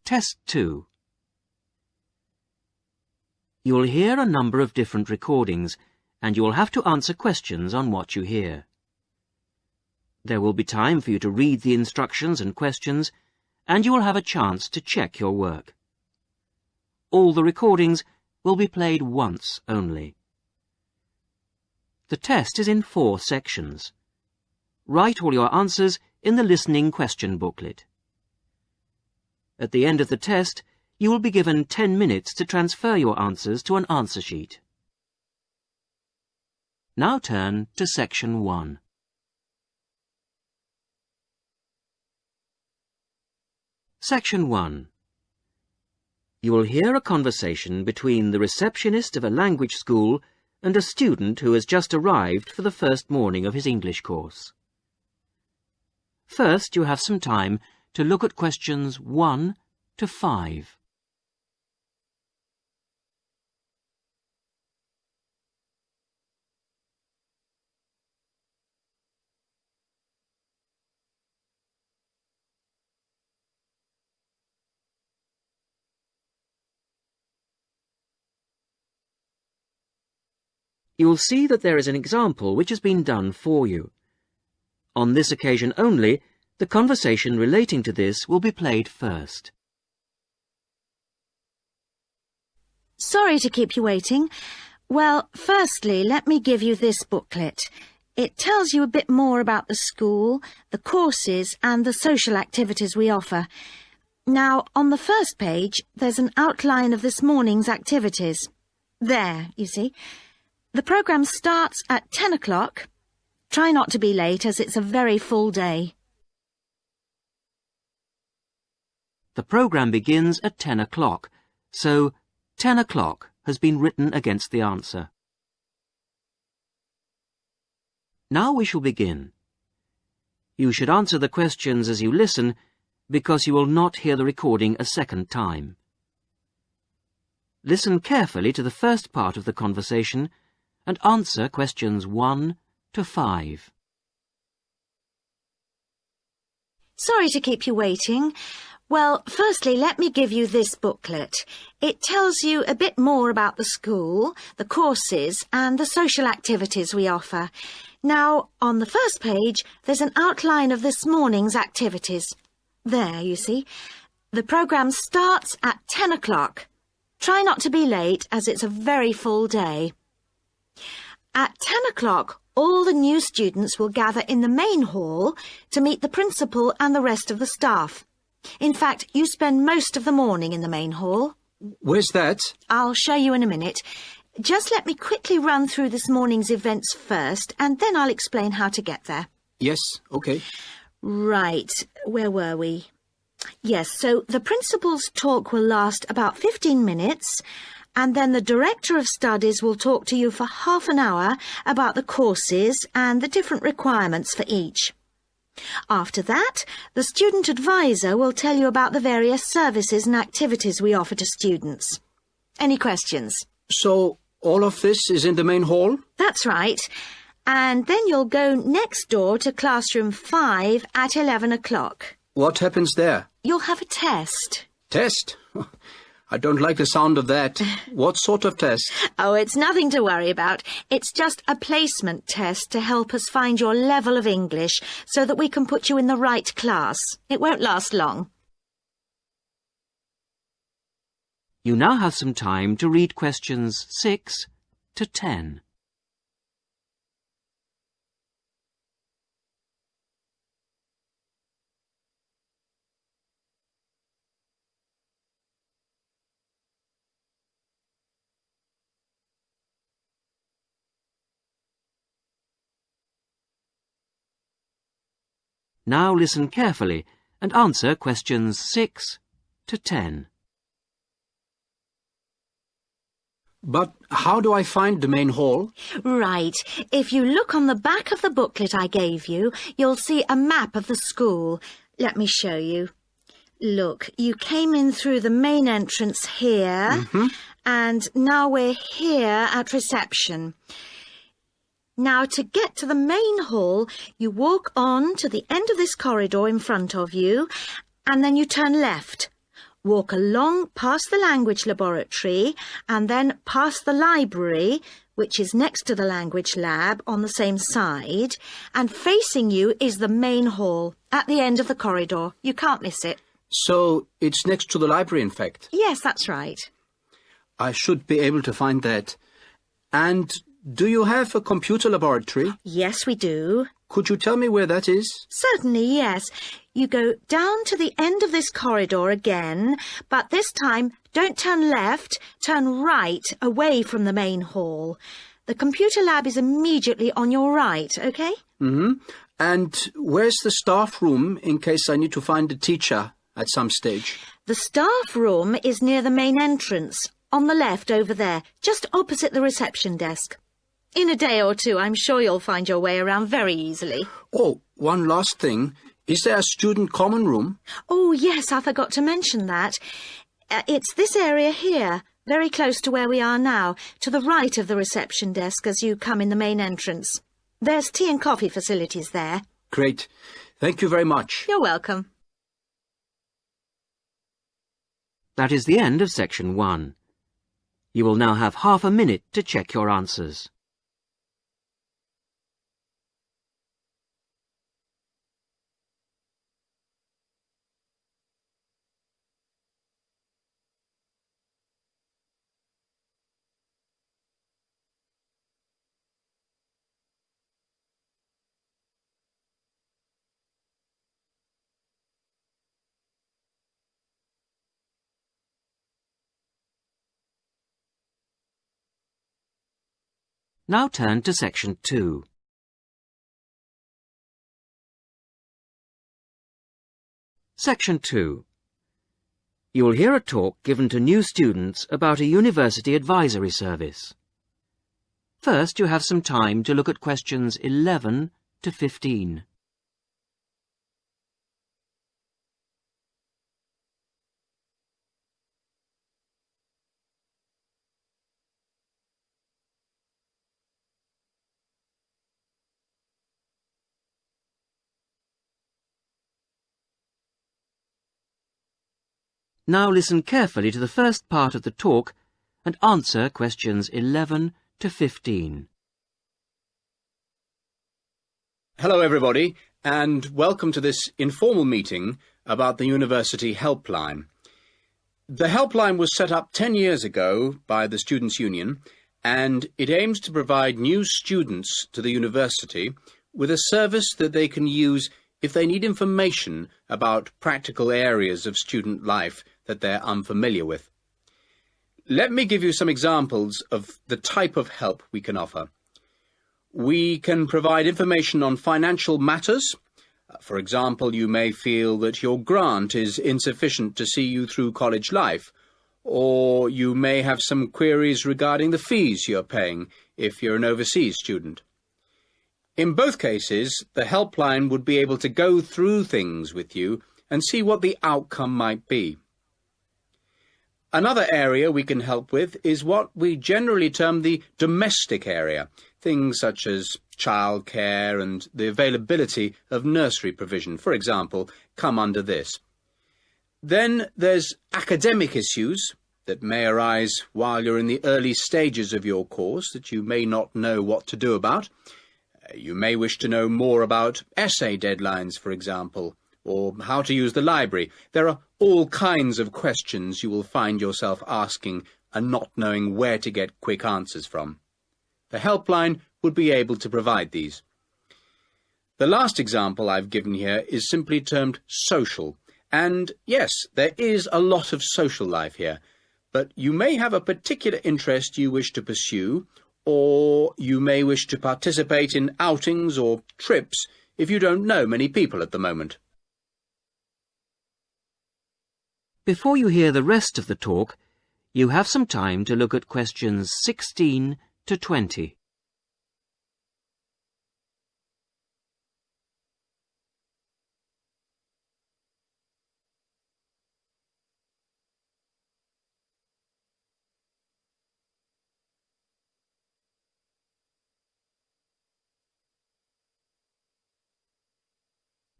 Test 2. You will hear a number of different recordings, and you will have to answer questions on what you hear. There will be time for you to read the instructions and questions, and you will have a chance to check your work. All the recordings will be played once only. The test is in 4 sections. Write all your answers in the listening question booklet. At the end of the test, you will be given 10 minutes to transfer your answers to an answer sheet. Now turn to Section 1. Section 1. You will hear a conversation between the receptionist of a language school and a student who has just arrived for the first morning of his English course. First, you have some time to look at questions 1 to 5. You will see that there is an example which has been done for you. On this occasion only, the conversation relating to this will be played first. Sorry to keep you waiting. Well, firstly, let me give you this booklet. It tells you a bit more about the school, the courses and the social activities we offer. Now, on the first page, there's an outline of this morning's activities. There, you see. The programme starts at 10 o'clock. Try not to be late, as it's a very full day. The programme begins at 10 o'clock, so 10 o'clock has been written against the answer. Now we shall begin. You should answer the questions as you listen, because you will not hear the recording a second time. Listen carefully to the first part of the conversation and answer questions 1 to 5. Sorry to keep you waiting. Well, firstly, let me give you this booklet. It tells you a bit more about the school, the courses and the social activities we offer. Now, on the first page, there's an outline of this morning's activities. There, you see. The programme starts at 10 o'clock. Try not to be late, as it's a very full day. At 10 o'clock, all the new students will gather in the main hall to meet the principal and the rest of the staff. In fact, you spend most of the morning in the main hall. Where's that? I'll show you in a minute. Just let me quickly run through this morning's events first, and then I'll explain how to get there. Yes, okay. Right, where were we? Yes, so the principal's talk will last about 15 minutes, and then the Director of Studies will talk to you for half an hour about the courses and the different requirements for each. After that, the Student Advisor will tell you about the various services and activities we offer to students. Any questions? So, all of this is in the main hall? That's right. And then you'll go next door to classroom 5 at 11 o'clock. What happens there? You'll have a test. Test? I don't like the sound of that. What sort of test? Oh, it's nothing to worry about. It's just a placement test to help us find your level of English so that we can put you in the right class. It won't last long. You now have some time to read questions 6 to 10. Now listen carefully and answer questions 6 to 10. But how do I find the main hall? Right. If you look on the back of the booklet I gave you, you'll see a map of the school. Let me show you. Look, you came in through the main entrance here, and now we're here at reception. Now, to get to the main hall, you walk on to the end of this corridor in front of you, and then you turn left. Walk along past the language laboratory and then past the library, which is next to the language lab on the same side, and facing you is the main hall at the end of the corridor. You can't miss it. So it's next to the library, in fact. Yes, that's right. I should be able to find that. And do you have a computer laboratory? Yes, we do. Could you tell me where that is? Certainly, yes. You go down to the end of this corridor again, but this time don't turn left, turn right, away from the main hall. The computer lab is immediately on your right, OK? Mm-hmm. And where's the staff room in case I need to find a teacher at some stage? The staff room is near the main entrance, on the left over there, just opposite the reception desk. In a day or two, I'm sure you'll find your way around very easily. Oh, one last thing. Is there a student common room? Oh, yes, I forgot to mention that. It's this area here, very close to where we are now, to the right of the reception desk as you come in the main entrance. There's tea and coffee facilities there. Great. Thank you very much. You're welcome. That is the end of section 1. You will now have half a minute to check your answers. Now turn to section 2. Section 2. You will hear a talk given to new students about a university advisory service. First, you have some time to look at questions 11 to 15. Now listen carefully to the first part of the talk and answer questions 11 to 15. Hello, everybody, and welcome to this informal meeting about the University Helpline. The Helpline was set up 10 years ago by the Students' Union, and it aims to provide new students to the university with a service that they can use if they need information about practical areas of student life that they're unfamiliar with. Let me give you some examples of the type of help we can offer. We can provide information on financial matters. For example, you may feel that your grant is insufficient to see you through college life, or you may have some queries regarding the fees you're paying if you're an overseas student. In both cases, the helpline would be able to go through things with you and see what the outcome might be. Another area we can help with is what we generally term the domestic area, things such as childcare and the availability of nursery provision, for example, come under this. Then there's academic issues that may arise while you're in the early stages of your course that you may not know what to do about. You may wish to know more about essay deadlines, for example, or how to use the library. There are all kinds of questions you will find yourself asking and not knowing where to get quick answers from. The helpline would be able to provide these. The last example I've given here is simply termed social. And yes, there is a lot of social life here, but you may have a particular interest you wish to pursue, or you may wish to participate in outings or trips if you don't know many people at the moment. Before you hear the rest of the talk, you have some time to look at questions 16 to 20.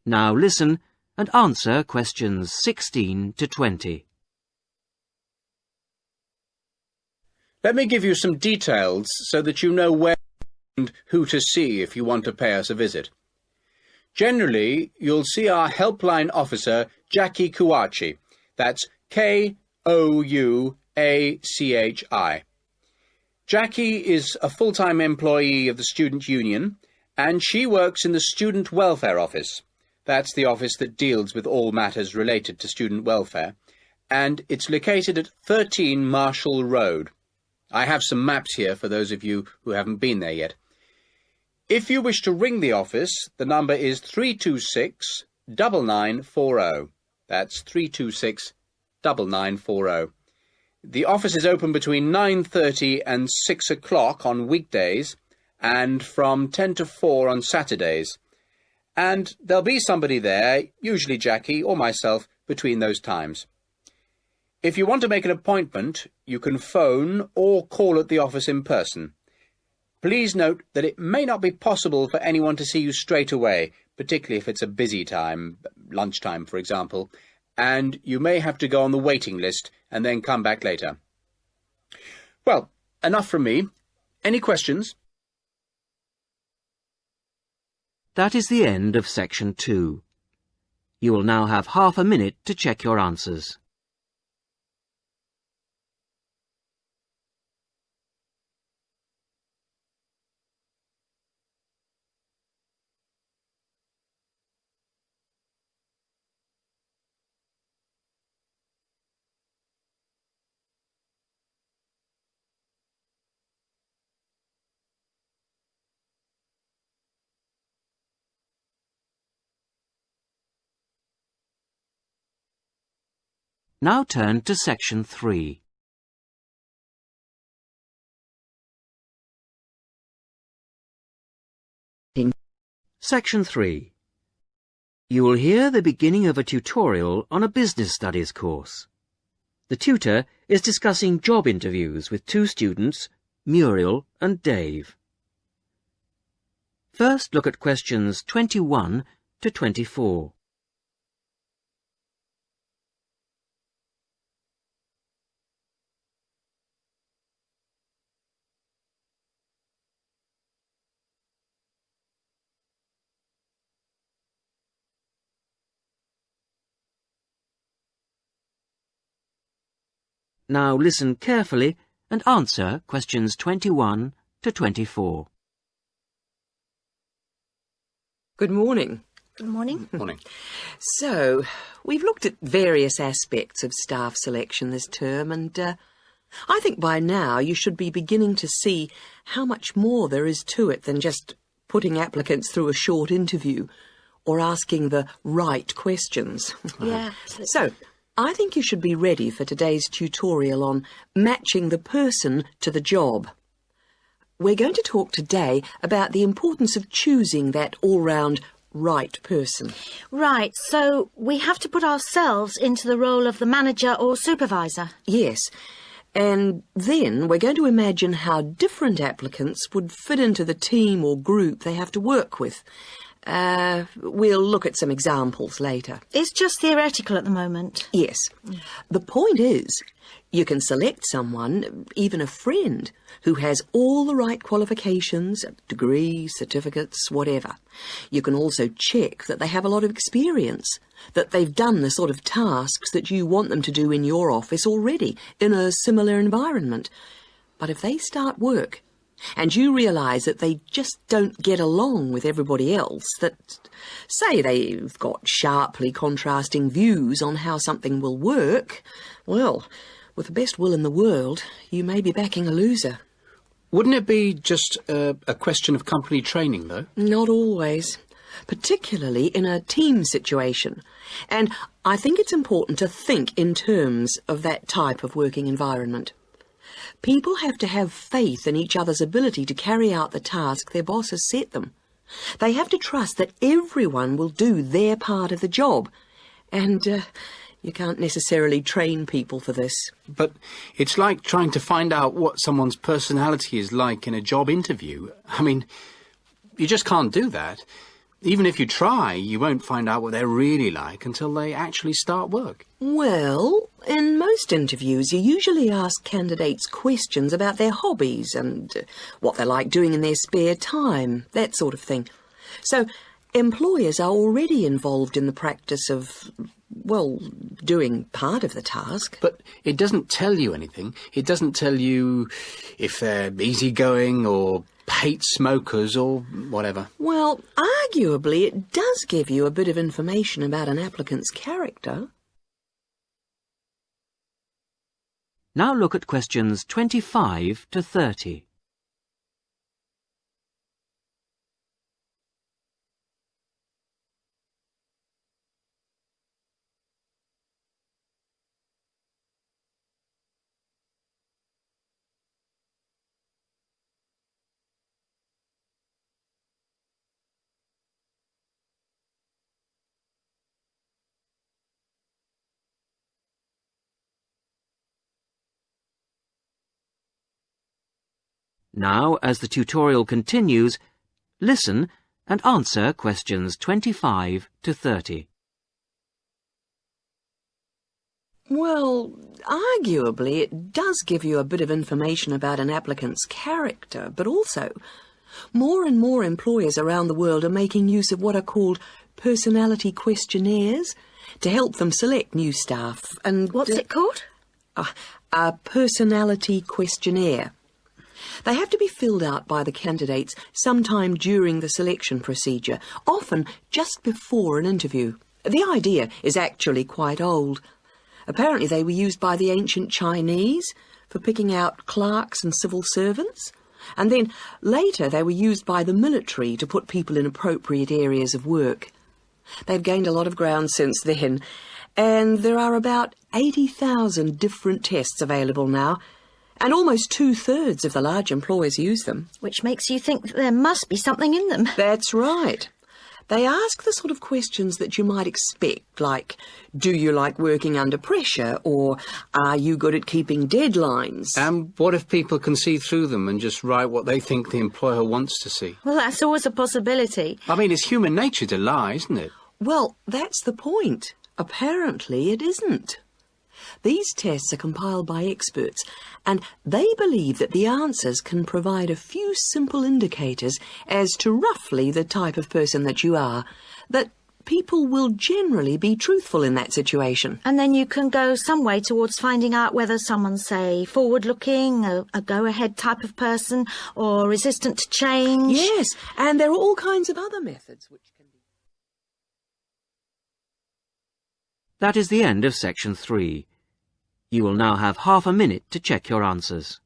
Now listen and answer questions 16 to 20. Let me give you some details so that you know where and who to see if you want to pay us a visit. Generally, you'll see our helpline officer, Jackie Kouachi. That's Kouachi. Jackie is a full-time employee of the Student Union, and she works in the Student Welfare Office. That's the office that deals with all matters related to student welfare, and it's located at 13 Marshall Road. I have some maps here for those of you who haven't been there yet. If you wish to ring the office, the number is 326-9940. That's 326-9940. The office is open between 9:30 and 6 o'clock on weekdays and from 10 to 4 on Saturdays. And there'll be somebody there, usually Jackie or myself, between those times. If you want to make an appointment, you can phone or call at the office in person. Please note that it may not be possible for anyone to see you straight away, particularly if it's a busy time, lunchtime for example, and you may have to go on the waiting list and then come back later. Well, enough from me. Any questions? That is the end of Section 2. You will now have half a minute to check your answers. Now turn to Section 3. Section 3. You will hear the beginning of a tutorial on a business studies course. The tutor is discussing job interviews with two students, Muriel and Dave. First, look at questions 21 to 24. Now listen carefully and answer questions 21 to 24. Good morning. Good morning. Morning. So, we've looked at various aspects of staff selection this term, and I think by now you should be beginning to see how much more there is to it than just putting applicants through a short interview or asking the right questions. Yeah. So, I think you should be ready for today's tutorial on matching the person to the job. We're going to talk today about the importance of choosing that all-round right person. Right, so we have to put ourselves into the role of the manager or supervisor. Yes, and then we're going to imagine how different applicants would fit into the team or group they have to work with. We'll look at some examples later. It's just theoretical at the moment. Yes. The point is, you can select someone, even a friend, who has all the right qualifications, degrees, certificates, whatever. You can also check that they have a lot of experience, that they've done the sort of tasks that you want them to do in your office already, in a similar environment. But if they start work, and you realise that they just don't get along with everybody else, that, say, they've got sharply contrasting views on how something will work, well, with the best will in the world, you may be backing a loser. Wouldn't it be just a question of company training, though? Not always, particularly in a team situation. And I think it's important to think in terms of that type of working environment. People have to have faith in each other's ability to carry out the task their boss has set them. They have to trust that everyone will do their part of the job. And you can't necessarily train people for this. But it's like trying to find out what someone's personality is like in a job interview. I mean, you just can't do that. even if you try, you won't find out what they're really like until they actually start work. Well, in most interviews, you usually ask candidates questions about their hobbies and what they like doing in their spare time, that sort of thing. So, employers are already involved in the practice of, well, doing part of the task. But it doesn't tell you anything. It doesn't tell you if they're easygoing or hate smokers or whatever. Well, arguably, it does give you a bit of information about an applicant's character. Now look at questions 25 to 30. Now, as the tutorial continues, listen and answer questions 25 to 30. Well, arguably, it does give you a bit of information about an applicant's character, but also, more and more employers around the world are making use of what are called personality questionnaires to help them select new staff. And What's it called? A personality questionnaire. They have to be filled out by the candidates sometime during the selection procedure, often just before an interview. The idea is actually quite old. Apparently they were used by the ancient Chinese for picking out clerks and civil servants, and then later they were used by the military to put people in appropriate areas of work. They've gained a lot of ground since then, and there are about 80,000 different tests available now, and almost 2/3 of the large employers use them. Which makes you think that there must be something in them. That's right. They ask the sort of questions that you might expect, like, do you like working under pressure, or are you good at keeping deadlines? And what if people can see through them and just write what they think the employer wants to see? Well, that's always a possibility. I mean, it's human nature to lie, isn't it? Well, that's the point. Apparently it isn't. These tests are compiled by experts, and they believe that the answers can provide a few simple indicators as to roughly the type of person that you are, that people will generally be truthful in that situation. And then you can go some way towards finding out whether someone's, say, forward-looking, a go-ahead type of person, or resistant to change. Yes, and there are all kinds of other methods which can be... That is the end of section 3. You will now have half a minute to check your answers.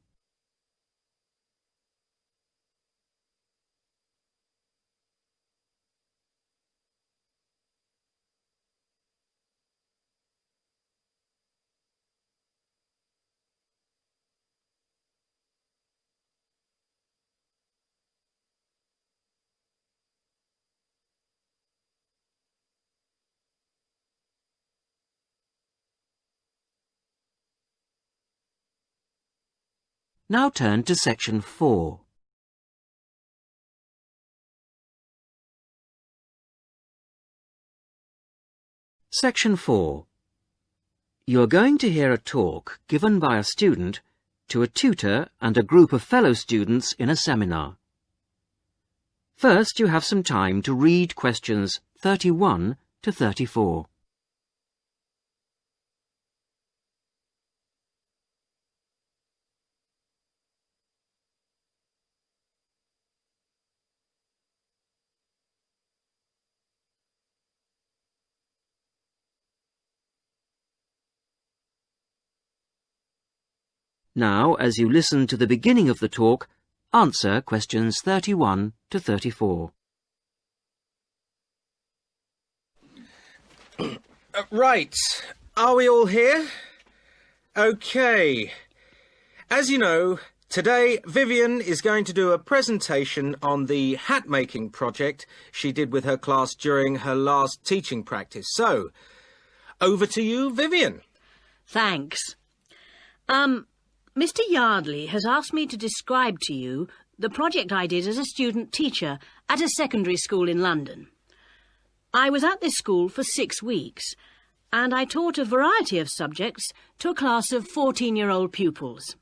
Now turn to section 4. Section 4. You are going to hear a talk given by a student to a tutor and a group of fellow students in a seminar. First, you have some time to read questions 31 to 34. Now, as you listen to the beginning of the talk, answer questions 31 to 34. Right. Are we all here? OK. As you know, today Vivian is going to do a presentation on the hat-making project she did with her class during her last teaching practice. So, over to you, Vivian. Thanks. Mr. Yardley has asked me to describe to you the project I did as a student teacher at a secondary school in London. I was at this school for 6 weeks, and I taught a variety of subjects to a class of 14-year-old pupils.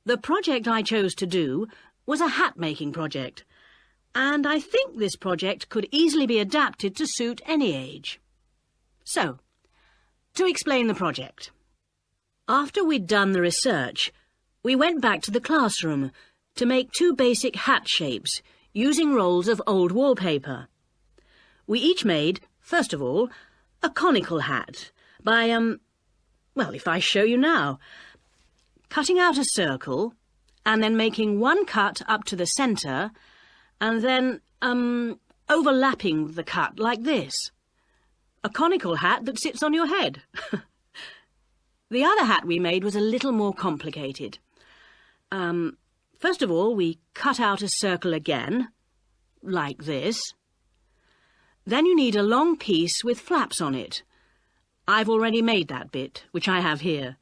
The project I chose to do was a hat-making project, and I think this project could easily be adapted to suit any age. So, to explain the project. After we'd done the research, we went back to the classroom to make 2 basic hat shapes using rolls of old wallpaper. We each made, first of all, a conical hat by, well, if I show you now, cutting out a circle and then making 1 cut up to the centre and then, overlapping the cut like this. A conical hat that sits on your head. The other hat we made was a little more complicated. First of all, we cut out a circle again, like this. Then you need a long piece with flaps on it. I've already made that bit, which I have here.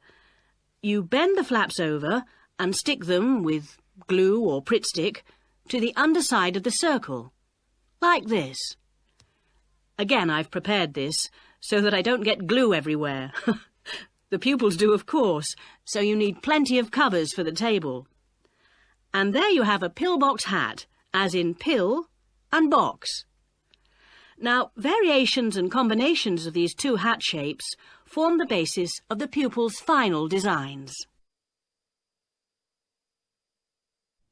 You bend the flaps over and stick them with glue or Pritt stick to the underside of the circle, like this. Again, I've prepared this so that I don't get glue everywhere. The pupils do, of course, so you need plenty of covers for the table. And there you have a pillbox hat, as in pill and box. Now, variations and combinations of these 2 hat shapes form the basis of the pupils' final designs.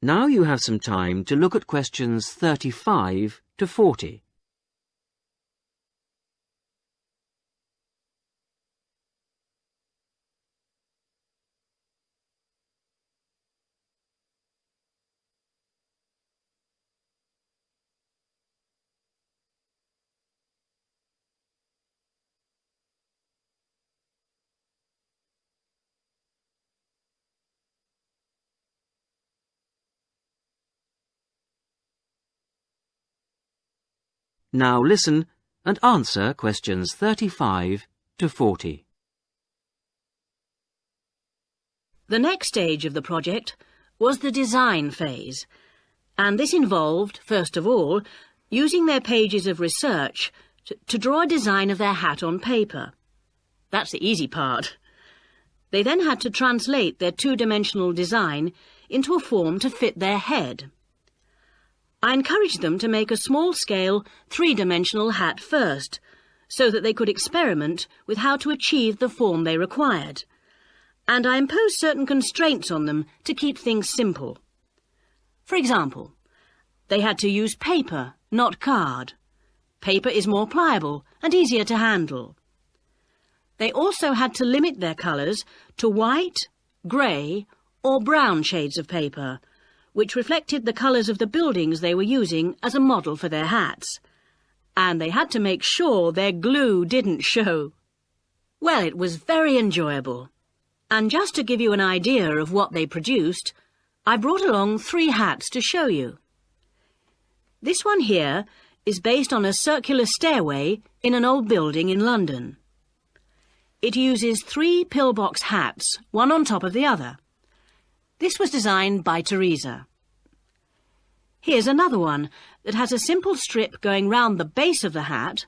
Now you have some time to look at questions 35 to 40. Now listen and answer questions 35 to 40. The next stage of the project was the design phase, and this involved, first of all, using their pages of research to draw a design of their hat on paper. That's the easy part. They then had to translate their 2-dimensional design into a form to fit their head. I encouraged them to make a small-scale, 3-dimensional hat first, so that they could experiment with how to achieve the form they required. And I imposed certain constraints on them to keep things simple. For example, they had to use paper, not card. Paper is more pliable and easier to handle. They also had to limit their colours to white, grey or brown shades of paper, which reflected the colours of the buildings they were using as a model for their hats. And they had to make sure their glue didn't show. Well, it was very enjoyable. And just to give you an idea of what they produced, I brought along 3 hats to show you. This one here is based on a circular stairway in an old building in London. It uses 3 pillbox hats, one on top of the other. This was designed by Teresa. Here's another one that has a simple strip going round the base of the hat,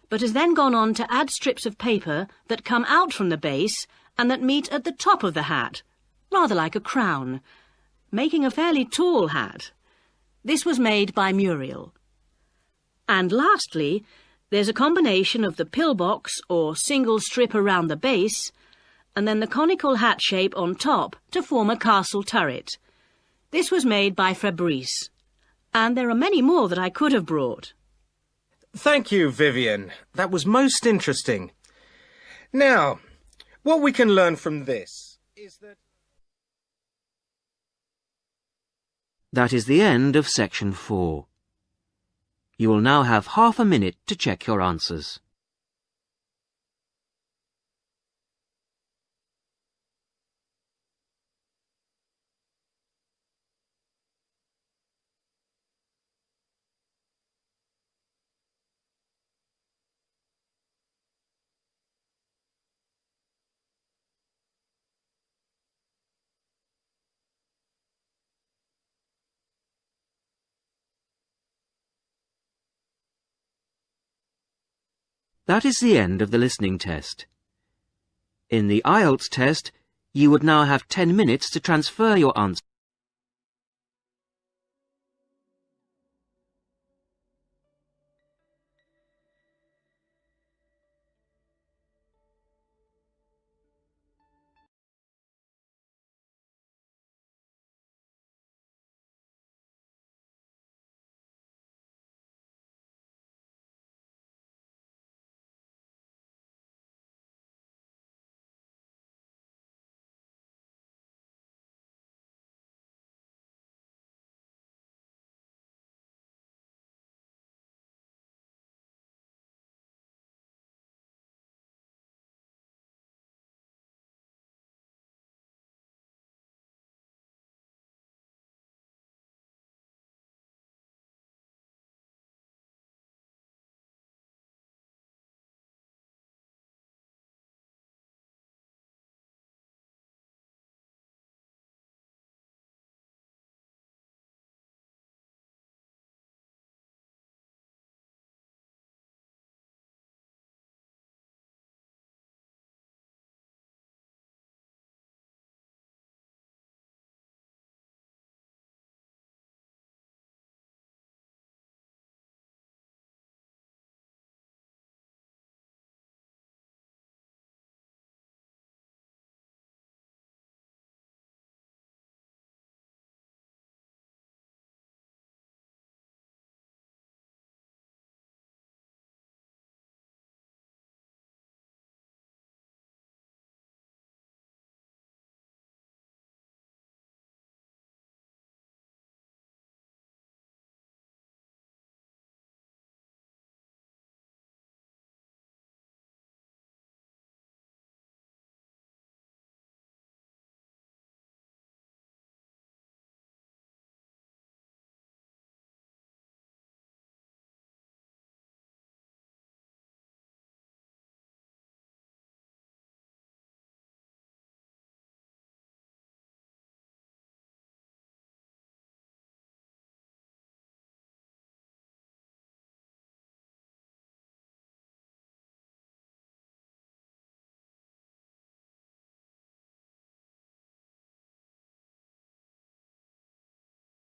but has then gone on to add strips of paper that come out from the base and that meet at the top of the hat, rather like a crown, making a fairly tall hat. This was made by Muriel. And lastly, there's a combination of the pillbox or single strip around the base and then the conical hat shape on top to form a castle turret. This was made by Fabrice, and there are many more that I could have brought. Thank you, Vivian. That was most interesting. Now, what we can learn from this is that... That is the end of section 4. You will now have half a minute to check your answers. That is the end of the listening test. In the IELTS test, you would now have 10 minutes to transfer your answer